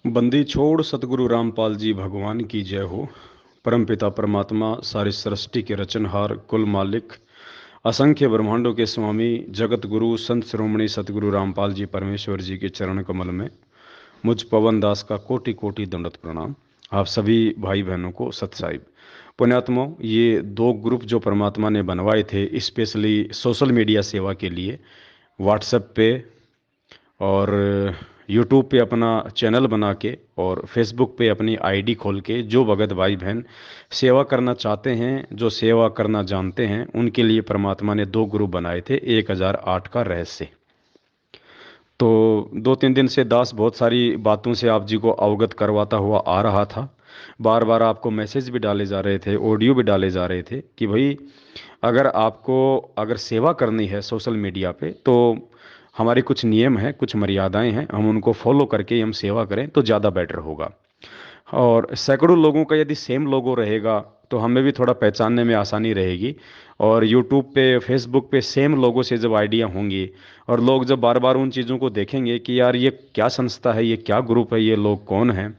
बंदी छोड़ सतगुरु रामपाल जी भगवान की जय हो। परमपिता परमात्मा सारी सृष्टि के रचनहार कुल मालिक असंख्य ब्रह्मांडों के स्वामी जगत गुरु संत शिरोमणि सतगुरु रामपाल जी परमेश्वर जी के चरण कमल में मुझ पवन दास का कोटि कोटि दंडवत प्रणाम। आप सभी भाई बहनों को सत साहिब। पुण्यात्माओं, ये दो ग्रुप जो परमात्मा ने बनवाए थे स्पेशली सोशल मीडिया सेवा के लिए, व्हाट्सएप पे और यूट्यूब पे अपना चैनल बना के और फेसबुक पे अपनी आईडी खोल के जो भगत भाई बहन सेवा करना चाहते हैं, जो सेवा करना जानते हैं, उनके लिए परमात्मा ने दो ग्रुप बनाए थे 1008 का रहस्य। तो 2-3 दिन से दास बहुत सारी बातों से आप जी को अवगत करवाता हुआ आ रहा था। बार बार आपको मैसेज भी डाले जा रहे थे, ऑडियो भी डाले जा रहे थे कि भाई अगर सेवा करनी है सोशल मीडिया पे तो हमारे कुछ नियम हैं, कुछ मर्यादाएं हैं, हम उनको फॉलो करके हम सेवा करें तो ज़्यादा बेटर होगा। और सैकड़ों लोगों का यदि सेम लोगो रहेगा तो हमें भी थोड़ा पहचानने में आसानी रहेगी। और यूट्यूब पे फेसबुक पे सेम लोगो से जब आइडिया होंगी और लोग जब बार बार उन चीज़ों को देखेंगे कि यार ये क्या संस्था है, ये क्या ग्रुप है, ये लोग कौन हैं,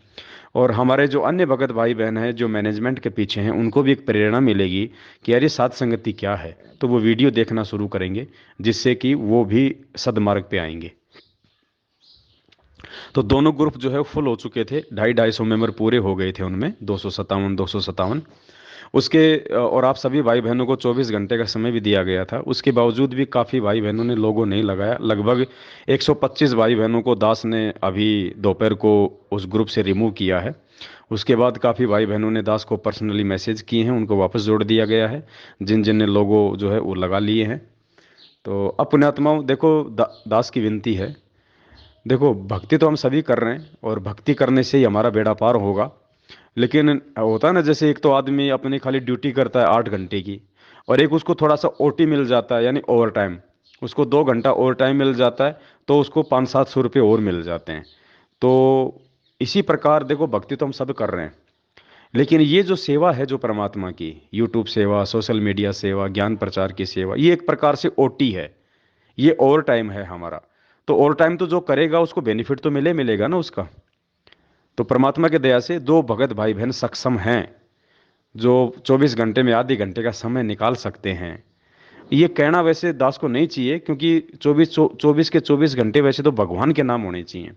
और हमारे जो अन्य भगत भाई बहन हैं जो मैनेजमेंट के पीछे हैं उनको भी एक प्रेरणा मिलेगी कि यार ये सात संगति क्या है, तो वो वीडियो देखना शुरू करेंगे, जिससे कि वो भी सदमार्ग पे आएंगे। तो दोनों ग्रुप जो है फुल हो चुके थे, 250-250 मेंबर पूरे हो गए थे उनमें, 257 उसके। और आप सभी भाई बहनों को 24 घंटे का समय भी दिया गया था, उसके बावजूद भी काफ़ी भाई बहनों ने लोगो नहीं लगाया। लगभग 125 भाई बहनों को दास ने अभी दोपहर को उस ग्रुप से रिमूव किया है। उसके बाद काफ़ी भाई बहनों ने दास को पर्सनली मैसेज किए हैं, उनको वापस जोड़ दिया गया है जिन जिन ने लोगो जो है वो लगा लिए हैं। तो अब पुण्यात्माओं देखो, दास की विनती है, देखो भक्ति तो हम सभी कर रहे हैं और भक्ति करने से ही हमारा बेड़ा पार होगा। लेकिन होता है ना, जैसे एक तो आदमी अपनी खाली ड्यूटी करता है 8 घंटे की, और एक उसको थोड़ा सा ओटी मिल जाता है, यानी ओवर टाइम, उसको 2 घंटा ओवर टाइम मिल जाता है, तो उसको 500-700 रुपये और मिल जाते हैं। तो इसी प्रकार देखो, भक्ति तो हम सब कर रहे हैं, लेकिन ये जो सेवा है जो परमात्मा की, यूट्यूब सेवा, सोशल मीडिया सेवा, ज्ञान प्रचार की सेवा, ये एक प्रकार से ओटी है, ये ओवर टाइम है हमारा। तो ओवर टाइम तो जो करेगा उसको बेनिफिट तो मिलेगा ना उसका। तो परमात्मा की दया से दो भगत भाई बहन सक्षम हैं जो 24 घंटे में आधे घंटे का समय निकाल सकते हैं। ये कहना वैसे दास को नहीं चाहिए, क्योंकि 24 के 24 घंटे वैसे तो भगवान के नाम होने चाहिए,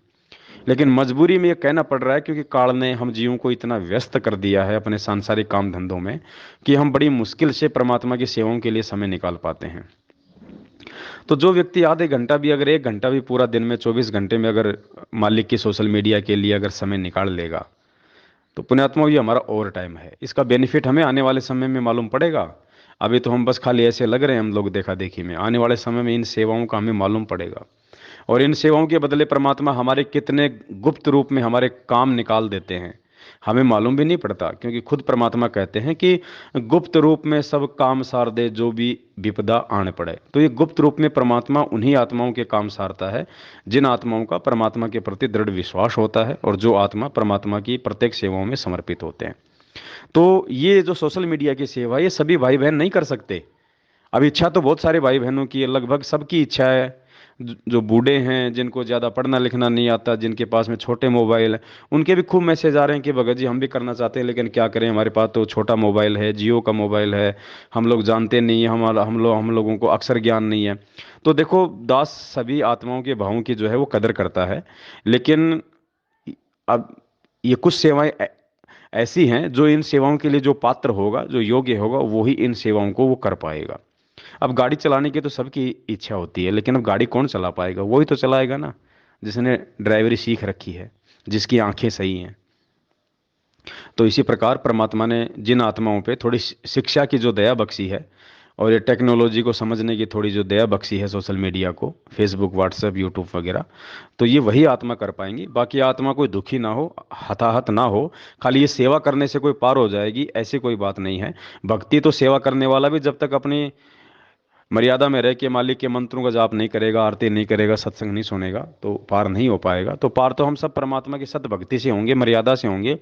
लेकिन मजबूरी में ये कहना पड़ रहा है क्योंकि काल ने हम जीवों को इतना व्यस्त कर दिया है अपने सांसारिक काम धंधों में कि हम बड़ी मुश्किल से परमात्मा की सेवाओं के लिए समय निकाल पाते हैं। तो जो व्यक्ति आधे घंटा भी, अगर 1 घंटा भी पूरा दिन में 24 घंटे में अगर मालिक की सोशल मीडिया के लिए अगर समय निकाल लेगा, तो पुण्यात्मा ये हमारा ओवर टाइम है। इसका बेनिफिट हमें आने वाले समय में मालूम पड़ेगा। अभी तो हम बस खाली ऐसे लग रहे हैं हम लोग देखा देखी में, आने वाले समय में इन सेवाओं का हमें मालूम पड़ेगा। और इन सेवाओं के बदले परमात्मा हमारे कितने गुप्त रूप में हमारे काम निकाल देते हैं, हमें मालूम भी नहीं पड़ता, क्योंकि खुद परमात्मा कहते हैं कि गुप्त रूप में सब काम सार दे जो भी विपदा आने पड़े। तो ये गुप्त रूप में परमात्मा उन्हीं आत्माओं के काम सारता है जिन आत्माओं का परमात्मा के प्रति दृढ़ विश्वास होता है और जो आत्मा परमात्मा की प्रत्येक सेवाओं में समर्पित होते हैं। तो ये जो सोशल मीडिया की सेवा, ये सभी भाई बहन नहीं कर सकते। अब इच्छा तो बहुत सारे भाई बहनों की है, लगभग सबकी इच्छा है। जो बूढ़े हैं, जिनको ज़्यादा पढ़ना लिखना नहीं आता, जिनके पास में छोटे मोबाइल हैं, उनके भी खूब मैसेज आ रहे हैं कि भगत जी हम भी करना चाहते हैं, लेकिन क्या करें, हमारे पास तो छोटा मोबाइल है, जियो का मोबाइल है, हम लोग जानते नहीं हैं, हम लोगों को अक्सर ज्ञान नहीं है। तो देखो, दास सभी आत्माओं के भावों की जो है वो कदर करता है, लेकिन अब ये कुछ सेवाएं ऐसी हैं जो इन सेवाओं के लिए जो पात्र होगा, जो योग्य होगा, वो ही इन सेवाओं को वो कर पाएगा। अब गाड़ी चलाने की तो सबकी इच्छा होती है, लेकिन अब गाड़ी कौन चला पाएगा, वही तो चलाएगा ना जिसने ड्राइवरी सीख रखी है, जिसकी आंखें सही हैं। तो इसी प्रकार परमात्मा ने जिन आत्माओं पे थोड़ी शिक्षा की जो दया बख्शी है, और ये टेक्नोलॉजी को समझने की थोड़ी जो दया बख्शी है, सोशल मीडिया को, फेसबुक, व्हाट्सएप, यूट्यूब वगैरह, तो ये वही आत्मा कर पाएंगी। बाकी आत्मा कोई दुखी ना हो, हताहत ना हो, खाली ये सेवा करने से कोई पार हो जाएगी ऐसी कोई बात नहीं है। भक्ति तो सेवा करने वाला भी जब तक अपनी मर्यादा में रह के मालिक के मंत्रों का जाप नहीं करेगा, आरती नहीं करेगा, सत्संग नहीं सुनेगा, तो पार नहीं हो पाएगा। तो पार तो हम सब परमात्मा की सत भक्ति से होंगे, मर्यादा से होंगे,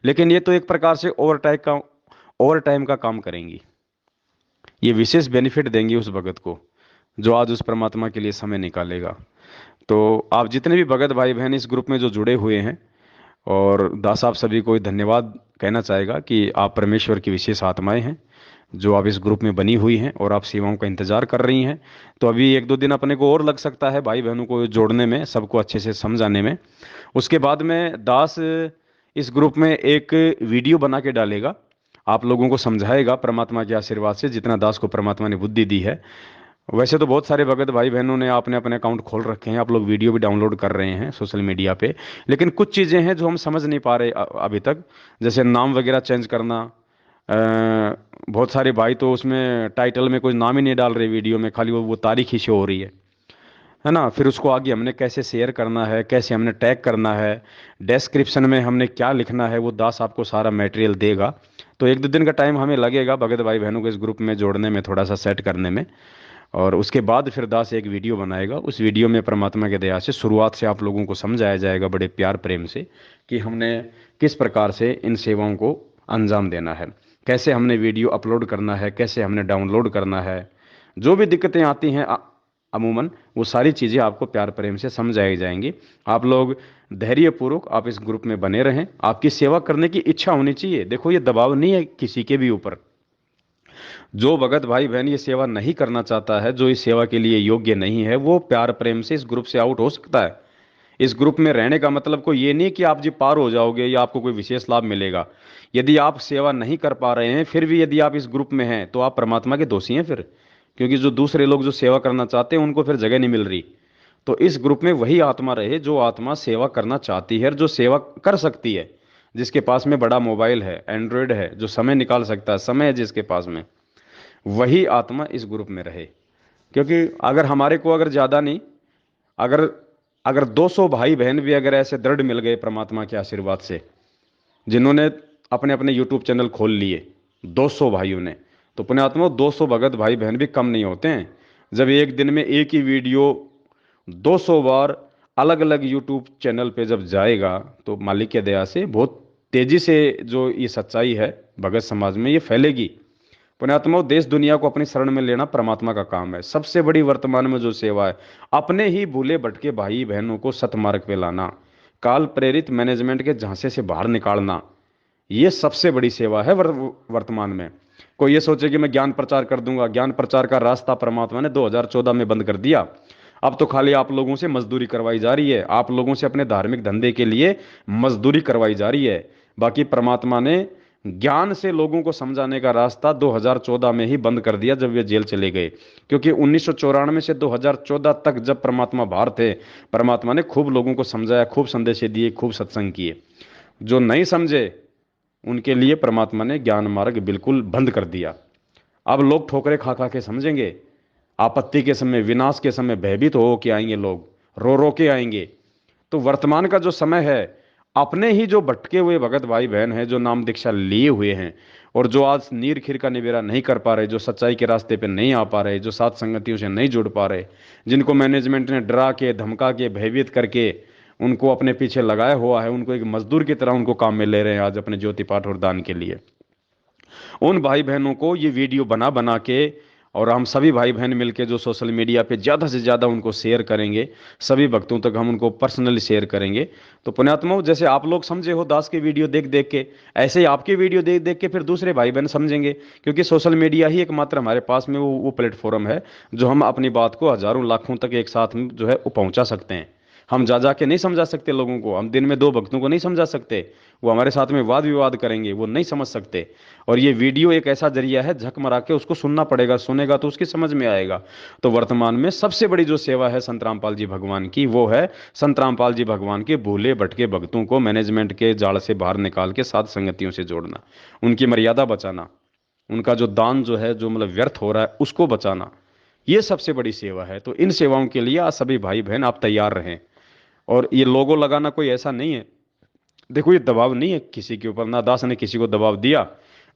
लेकिन ये तो एक प्रकार से ओवर टाइम का काम करेंगी। ये विशेष बेनिफिट देंगी उस भगत को जो आज उस परमात्मा के लिए समय निकालेगा। तो आप जितने भी भगत भाई बहन इस ग्रुप में जो जुड़े हुए हैं, और दास साहब सभी को धन्यवाद कहना चाहेगा कि आप परमेश्वर की विशेष आत्माएं हैं, जो आप इस ग्रुप में बनी हुई हैं और आप सेवाओं का इंतजार कर रही हैं। तो अभी एक दो दिन अपने को और लग सकता है भाई बहनों को जोड़ने में, सबको अच्छे से समझाने में। उसके बाद में दास इस ग्रुप में एक वीडियो बना के डालेगा, आप लोगों को समझाएगा परमात्मा के आशीर्वाद से, जितना दास को परमात्मा ने बुद्धि दी है। वैसे तो बहुत सारे भगत भाई बहनों ने आपने अपने अकाउंट खोल रखे हैं, आप लोग वीडियो भी डाउनलोड कर रहे हैं सोशल मीडिया पे, लेकिन कुछ चीज़ें हैं जो हम समझ नहीं पा रहे अभी तक। जैसे नाम वगैरह चेंज करना। बहुत सारे भाई तो उसमें टाइटल में कोई नाम ही नहीं डाल रहे, वीडियो में खाली वो तारीख ही शो हो रही है ना। फिर उसको आगे हमने कैसे शेयर करना है, कैसे हमने टैग करना है, डिस्क्रिप्शन में हमने क्या लिखना है, वो दास आपको सारा मटेरियल देगा। तो एक दो दिन का टाइम हमें लगेगा भगत भाई बहनों को इस ग्रुप में जोड़ने में, थोड़ा सा सेट करने में। और उसके बाद फिर दास एक वीडियो बनाएगा, उस वीडियो में परमात्मा के दया से शुरुआत से आप लोगों को समझाया जाएगा बड़े प्यार प्रेम से कि हमने किस प्रकार से इन सेवाओं को अंजाम देना है, कैसे हमने वीडियो अपलोड करना है, कैसे हमने डाउनलोड करना है। जो भी दिक्कतें आती हैं अमूमन वो सारी चीज़ें आपको प्यार प्रेम से समझाई जाएंगी। आप लोग धैर्यपूर्वक आप इस ग्रुप में बने रहें, आपकी सेवा करने की इच्छा होनी चाहिए। देखो ये दबाव नहीं है किसी के भी ऊपर। जो भगत भाई बहन ये सेवा नहीं करना चाहता है, जो इस सेवा के लिए योग्य नहीं है, वो प्यार प्रेम से इस ग्रुप से आउट हो सकता है। इस ग्रुप में रहने का मतलब कोई ये नहीं कि आप जी पार हो जाओगे या आपको कोई विशेष लाभ मिलेगा। यदि आप सेवा नहीं कर पा रहे हैं फिर भी यदि आप इस ग्रुप में हैं तो आप परमात्मा के दोषी हैं फिर। क्योंकि जो दूसरे लोग जो सेवा करना चाहते हैं उनको फिर जगह नहीं मिल रही। तो इस ग्रुप में वही आत्मा रहे जो आत्मा सेवा करना चाहती है और जो सेवा कर सकती है, जिसके पास में बड़ा मोबाइल है, एंड्रॉयड है, जो समय निकाल सकता है, समय है जिसके पास में, वही आत्मा इस ग्रुप में रहे। क्योंकि अगर हमारे को अगर ज़्यादा नहीं, अगर अगर 200 भाई बहन भी अगर ऐसे दृढ़ मिल गए परमात्मा के आशीर्वाद से, जिन्होंने अपने अपने यूट्यूब चैनल खोल लिए 200 भाइयों ने, तो पुण्यात्मा 200 भगत भाई बहन भी कम नहीं होते हैं। जब एक दिन में एक ही वीडियो 200 बार अलग अलग यूट्यूब चैनल पे जब जाएगा तो मालिक के दया से बहुत तेजी से जो ये सच्चाई है भगत समाज में ये फैलेगी। पुण्यात्माओं देश दुनिया को अपनी शरण में लेना परमात्मा का काम है। सबसे बड़ी वर्तमान में जो सेवा है, अपने ही भूले भटके भाई बहनों को सतमार्ग पे लाना, काल प्रेरित मैनेजमेंट के झांसे से बाहर निकालना, ये सबसे बड़ी सेवा है वर्तमान में। कोई ये सोचे कि मैं ज्ञान प्रचार कर दूंगा, ज्ञान प्रचार का रास्ता परमात्मा ने 2014 में बंद कर दिया। अब तो खाली आप लोगों से मजदूरी करवाई जा रही है, आप लोगों से अपने धार्मिक धंधे के लिए मजदूरी करवाई जा रही है। बाकी परमात्मा ने ज्ञान से लोगों को समझाने का रास्ता 2014 में ही बंद कर दिया जब वे जेल चले गए। क्योंकि 1994 से 2014 तक जब परमात्मा बाहर थे, परमात्मा ने खूब लोगों को समझाया, खूब संदेश दिए, खूब सत्संग किए। जो नहीं समझे उनके लिए परमात्मा ने ज्ञान मार्ग बिल्कुल बंद कर दिया। अब लोग ठोकरे खा खा के समझेंगे, आपत्ति के समय, विनाश के समय भयभीत हो के आएंगे, लोग रो रो के आएंगे। तो वर्तमान का जो समय है, अपने ही जो भटके हुए भगत भाई बहन हैं, जो नाम दीक्षा लिए हुए हैं और जो आज नीर खीर का निबेरा नहीं कर पा रहे, जो सच्चाई के रास्ते पे नहीं आ पा रहे, जो साथ संगतियों से नहीं जुड़ पा रहे, जिनको मैनेजमेंट ने डरा के धमका के भयभीत करके उनको अपने पीछे लगाया हुआ है, उनको एक मजदूर की तरह उनको काम में ले रहे हैं आज अपने ज्योति पाठ और दान के लिए, उन भाई बहनों को ये वीडियो बना बना के, और हम सभी भाई बहन मिलके जो सोशल मीडिया पे ज़्यादा से ज़्यादा उनको शेयर करेंगे, सभी भक्तों तक हम उनको पर्सनली शेयर करेंगे। तो पुण्यात्माओं जैसे आप लोग समझे हो दास के वीडियो देख देख के, ऐसे ही आपके वीडियो देख देख के फिर दूसरे भाई बहन समझेंगे। क्योंकि सोशल मीडिया ही एकमात्र हमारे पास में वो प्लेटफॉर्म है जो हम अपनी बात को हजारों लाखों तक एक साथ में जो है वो पहुंचा सकते हैं। हम जा जा के नहीं समझा सकते लोगों को, हम दिन में दो भक्तों को नहीं समझा सकते, वो हमारे साथ में वाद विवाद करेंगे, वो नहीं समझ सकते। और ये वीडियो एक ऐसा जरिया है, झक मरा के उसको सुनना पड़ेगा, सुनेगा तो उसकी समझ में आएगा। तो वर्तमान में सबसे बड़ी जो सेवा है संत रामपाल जी भगवान की, वो है संत रामपाल जी भगवान के भूले भटके भक्तों को मैनेजमेंट के जाल से बाहर निकाल के साध संगतियों से जोड़ना, उनकी मर्यादा बचाना, उनका जो दान जो है जो मतलब व्यर्थ हो रहा है उसको बचाना, ये सबसे बड़ी सेवा है। तो इन सेवाओं के लिए आज सभी भाई बहन आप तैयार रहें। और ये लोगो लगाना कोई ऐसा नहीं है, देखो ये दबाव नहीं है किसी के ऊपर, ना दास ने किसी को दबाव दिया।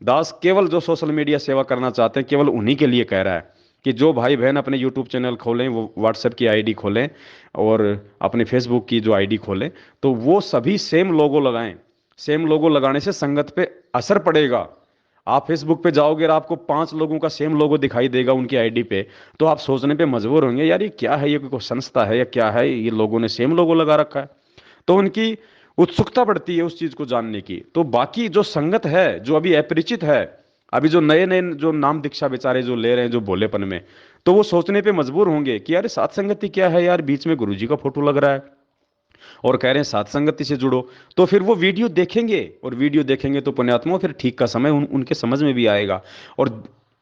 दास केवल जो सोशल मीडिया सेवा करना चाहते हैं केवल उन्हीं के लिए कह रहा है कि जो भाई बहन अपने यूट्यूब चैनल खोलें, वो व्हाट्सएप की आईडी खोलें और अपने फेसबुक की जो आईडी खोलें, तो वो सभी सेम लोगो लगाएं। सेम लोगो लगाने से संगत पे असर पड़ेगा। आप फेसबुक पे जाओगे और आपको 5 लोगों का सेम लोगो दिखाई देगा उनकी आईडी पे, तो आप सोचने पे मजबूर होंगे यार ये क्या है, ये कोई संस्था है या क्या है, ये लोगों ने सेम लोगो लगा रखा है। तो उनकी उत्सुकता बढ़ती है उस चीज को जानने की। तो बाकी जो संगत है, जो अभी अपरिचित है, अभी जो नए नए जो नाम दीक्षा बेचारे जो ले रहे हैं जो भोलेपन में, तो वो सोचने पे मजबूर होंगे कि यार सात संगति क्या है यार, बीच में गुरुजी का फोटो लग रहा है और कह रहे हैं सात संगति से जुड़ो। तो फिर वो वीडियो देखेंगे, और वीडियो देखेंगे तो पुण्यात्मा फिर ठीक का समय उनके समझ में भी आएगा।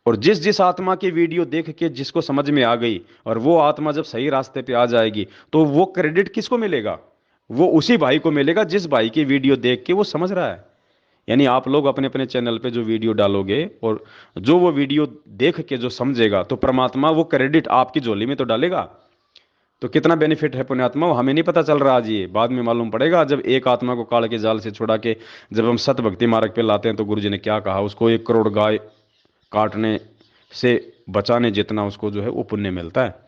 और जिस जिस आत्मा की वीडियो देख के जिसको समझ में आ गई, और वो आत्मा जब सही रास्ते पे आ जाएगी, तो वो क्रेडिट किसको मिलेगा? वो उसी भाई को मिलेगा जिस भाई की वीडियो देख के वो समझ रहा है। यानी आप लोग अपने अपने चैनल पे जो वीडियो डालोगे, और जो वो वीडियो देख के जो समझेगा, तो परमात्मा वो क्रेडिट आपकी झोली में तो डालेगा। तो कितना बेनिफिट है पुण्यात्मा, हमें नहीं पता चल रहा आज, ये बाद में मालूम पड़ेगा जब एक आत्मा को काल के जाल से छुड़ा के जब हम सत भक्ति मार्ग पे लाते हैं। तो गुरु जी ने क्या कहा, उसको 1 करोड़ गाय काटने से बचाने जितना उसको जो है वो पुण्य मिलता है।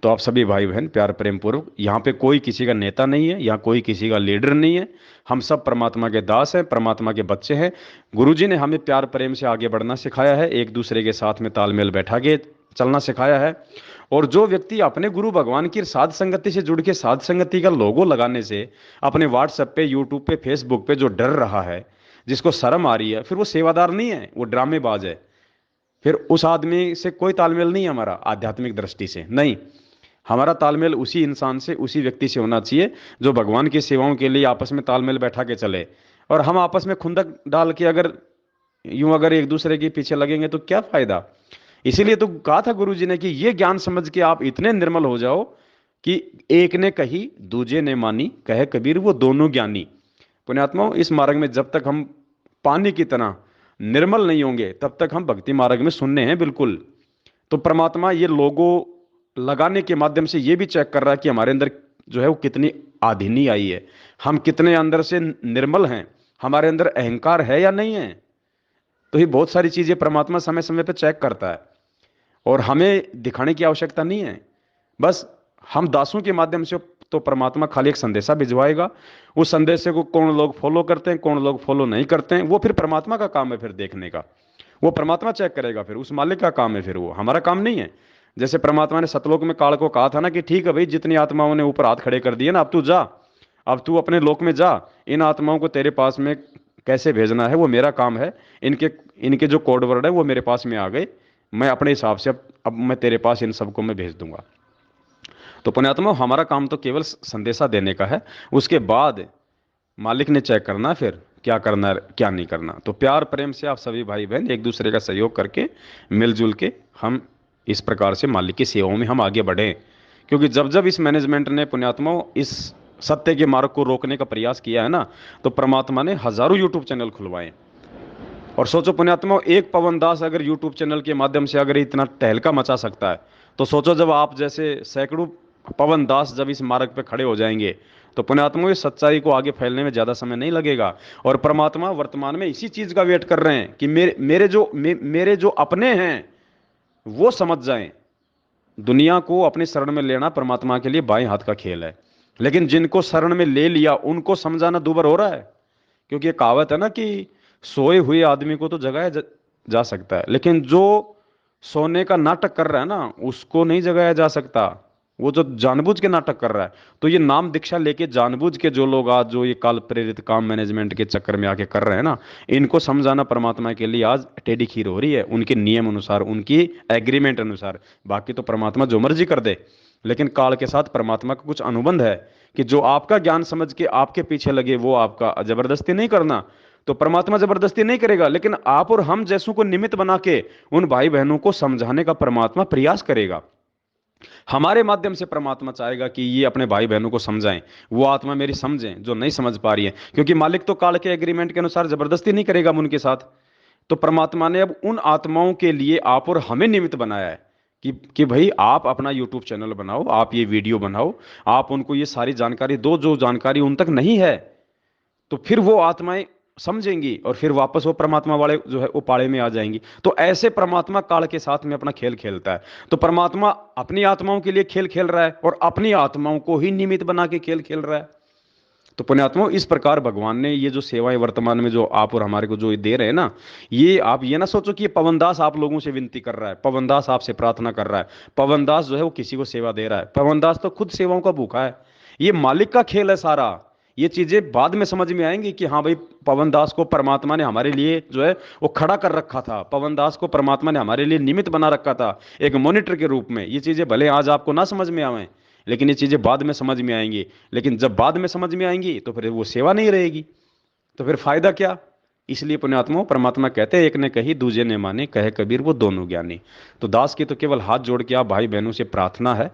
तो आप सभी भाई बहन प्यार प्रेम पूर्वक, यहाँ पे कोई किसी का नेता नहीं है, यहाँ कोई किसी का लीडर नहीं है, हम सब परमात्मा के दास हैं, परमात्मा के बच्चे हैं। गुरुजी ने हमें प्यार प्रेम से आगे बढ़ना सिखाया है, एक दूसरे के साथ में तालमेल बैठा के चलना सिखाया है। और जो व्यक्ति अपने गुरु भगवान की साध संगति से जुड़ के साध संगति का लोगो लगाने से अपने व्हाट्सएप पे, यूट्यूब पे, फेसबुक पे जो डर रहा है, जिसको शर्म आ रही है, फिर वो सेवादार नहीं है, वो ड्रामेबाज है। फिर उस आदमी से कोई तालमेल नहीं है हमारा आध्यात्मिक दृष्टि से, नहीं। हमारा तालमेल उसी इंसान से, उसी व्यक्ति से होना चाहिए जो भगवान की सेवाओं के लिए आपस में तालमेल बैठा के चले। और हम आपस में खुंदक डाल के अगर यूं अगर एक दूसरे के पीछे लगेंगे तो क्या फायदा? इसीलिए तो कहा था गुरु जी ने कि ये ज्ञान समझ के आप इतने निर्मल हो जाओ कि एक ने कही दूजे ने मानी, कहे कबीर वो दोनों ज्ञानी। पुण्यात्माओं, इस मार्ग में जब तक हम पानी की तरह निर्मल नहीं होंगे, तब तक हम भक्ति मार्ग में सुनने हैं बिल्कुल। तो परमात्मा ये लोगो लगाने के माध्यम से ये भी चेक कर रहा है कि हमारे अंदर जो है वो कितनी आधीनी आई है, हम कितने अंदर से निर्मल हैं, हमारे अंदर अहंकार है या नहीं है। तो ये बहुत सारी चीजें परमात्मा समय समय पर चेक करता है, और हमें दिखाने की आवश्यकता नहीं है। बस हम दासों के माध्यम से तो परमात्मा खाली एक संदेशा भिजवाएगा। उस संदेशे को कौन लोग फॉलो करते हैं, कौन लोग फॉलो नहीं करते हैं, वो फिर परमात्मा का काम है फिर देखने का। वो परमात्मा चेक करेगा, फिर उस मालिक का काम है, फिर वो हमारा काम नहीं है। जैसे परमात्मा ने सतलोक में काल को कहा था ना कि ठीक है भाई, जितनी आत्माओं ने ऊपर हाथ खड़े कर दिए ना, अब तू जा, अब तू अपने लोक में जा, इन आत्माओं को तेरे पास में कैसे भेजना है वो मेरा काम है। इनके इनके जो कोड वर्ड है वो मेरे पास में आ गए, मैं अपने हिसाब से अब मैं तेरे पास इन सबको मैं भेज दूंगा। तो पुण्यात्मा, हमारा काम तो केवल संदेशा देने का है, उसके बाद मालिक ने चेक करना फिर क्या करना है क्या नहीं करना। तो प्यार प्रेम से आप सभी भाई बहन एक दूसरे का सहयोग करके मिलजुल के हम इस प्रकार से मालिक की सेवाओं में हम आगे बढ़ें। क्योंकि जब जब इस मैनेजमेंट ने पुण्यात्माओं इस सत्य के मार्ग को रोकने का प्रयास किया है ना, तो परमात्मा ने हजारों यूट्यूब चैनल खुलवाए। और सोचो पुण्यात्माओं, एक पवन दास अगर यूट्यूब चैनल के माध्यम से अगर इतना तहलका मचा सकता है, तो सोचो जब आप जैसे सैकड़ों पवन दास जब इस मार्ग पे खड़े हो जाएंगे, तो पुण्यात्माओं इस सच्चाई को आगे फैलने में ज्यादा समय नहीं लगेगा। और परमात्मा वर्तमान में इसी चीज का वेट कर रहे हैं कि मेरे जो अपने हैं वो समझ जाएं। दुनिया को अपनी शरण में लेना परमात्मा के लिए बाएं हाथ का खेल है, लेकिन जिनको शरण में ले लिया उनको समझाना दूभर हो रहा है। क्योंकि ये कहावत है ना कि सोए हुए आदमी को तो जगाया जा सकता है, लेकिन जो सोने का नाटक कर रहा है ना उसको नहीं जगाया जा सकता, वो जो जानबूझ के नाटक कर रहा है। तो ये नाम दीक्षा लेके जानबूझ के जो लोग आज जो ये काल प्रेरित काम मैनेजमेंट के चक्कर में आके कर रहे हैं ना, इनको समझाना परमात्मा के लिए आज टेढ़ी खीर हो रही है, उनके नियम अनुसार, उनकी एग्रीमेंट अनुसार। बाकी तो परमात्मा जो मर्जी कर दे, लेकिन काल के साथ परमात्मा का कुछ अनुबंध है कि जो आपका ज्ञान समझ के आपके पीछे लगे वो आपका जबरदस्ती नहीं करना। तो परमात्मा जबरदस्ती नहीं करेगा, लेकिन आप और हम जैसों को निमित्त बना के उन भाई बहनों को समझाने का परमात्मा प्रयास करेगा। हमारे माध्यम से परमात्मा चाहेगा कि ये अपने भाई बहनों को समझाएं, वो आत्मा मेरी समझें जो नहीं समझ पा रही है। क्योंकि मालिक तो काल के एग्रीमेंट के अनुसार जबरदस्ती नहीं करेगा उनके साथ। तो परमात्मा ने अब उन आत्माओं के लिए आप और हमें निमित्त बनाया है कि भाई आप अपना यूट्यूब चैनल बनाओ, आप ये वीडियो बनाओ, आप उनको ये सारी जानकारी दो जो जानकारी उन तक नहीं है। तो फिर वो आत्माएं समझेंगी और फिर वापस वो परमात्मा वाले जो है वो पाड़े में आ जाएंगी। तो ऐसे परमात्मा काल के साथ में अपना खेल खेलता है। तो परमात्मा अपनी आत्माओं के लिए खेल खेल रहा है और अपनी आत्माओं को ही निमित्त बना के खेल खेल रहा है। तो पुण्यात्माओं, इस प्रकार भगवान ने ये जो सेवाएं वर्तमान में जो आप और हमारे को जो दे रहे हैं ना, ये आप ये ना सोचो कि ये पवनदास आप लोगों से विनती कर रहा है, पवनदास आपसे प्रार्थना कर रहा है, पवनदास जो है वो किसी को सेवा दे रहा है। पवनदास तो खुद सेवाओं का भूखा है। ये मालिक का खेल है सारा। ये चीजें बाद में समझ में आएंगी कि हाँ भाई, पवन दास को परमात्मा ने हमारे लिए जो है वो खड़ा कर रखा था, पवन दास को परमात्मा ने हमारे लिए निमित्त बना रखा था एक मॉनिटर के रूप में। ये चीजें भले आज आपको ना समझ में आवे, लेकिन ये चीजें बाद में समझ में आएंगी। लेकिन जब बाद में समझ में आएंगी तो फिर वो सेवा नहीं रहेगी, तो फिर फायदा क्या। इसलिए पुण्यात्माओं, परमात्मा कहते हैं, एक ने कही दूजे ने माने, कहे कबीर वो दोनों ज्ञानी। तो दास की तो केवल हाथ जोड़ के आप भाई बहनों से प्रार्थना है,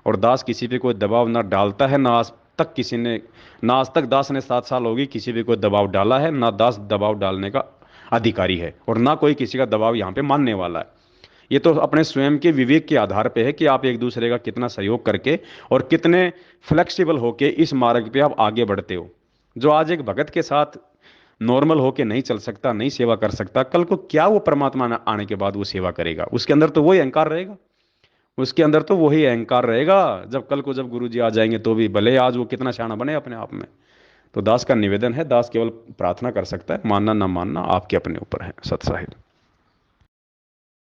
और दास किसी पे कोई दबाव ना डालता है, ना आज तक किसी ने, ना आज तक दास ने 7 साल होगी किसी पे कोई दबाव डाला है, ना दास दबाव डालने का अधिकारी है, और ना कोई किसी का दबाव यहाँ पे मानने वाला है। ये तो अपने स्वयं के विवेक के आधार पे है कि आप एक दूसरे का कितना सहयोग करके और कितने फ्लेक्सिबल होके इस मार्ग पे आप आगे बढ़ते हो। जो आज एक भगत के साथ नॉर्मल होके नहीं चल सकता, नहीं सेवा कर सकता, कल को क्या वो परमात्मा आने के बाद वो सेवा करेगा। उसके अंदर तो वही अहंकार रहेगा, उसके अंदर तो वही अहंकार रहेगा। जब कल को जब गुरु जी आ जाएंगे तो भी भले आज वो कितना शाना बने अपने आप में। तो दास का निवेदन है, दास केवल प्रार्थना कर सकता है, मानना ना मानना आपके अपने ऊपर है। सत साहिब।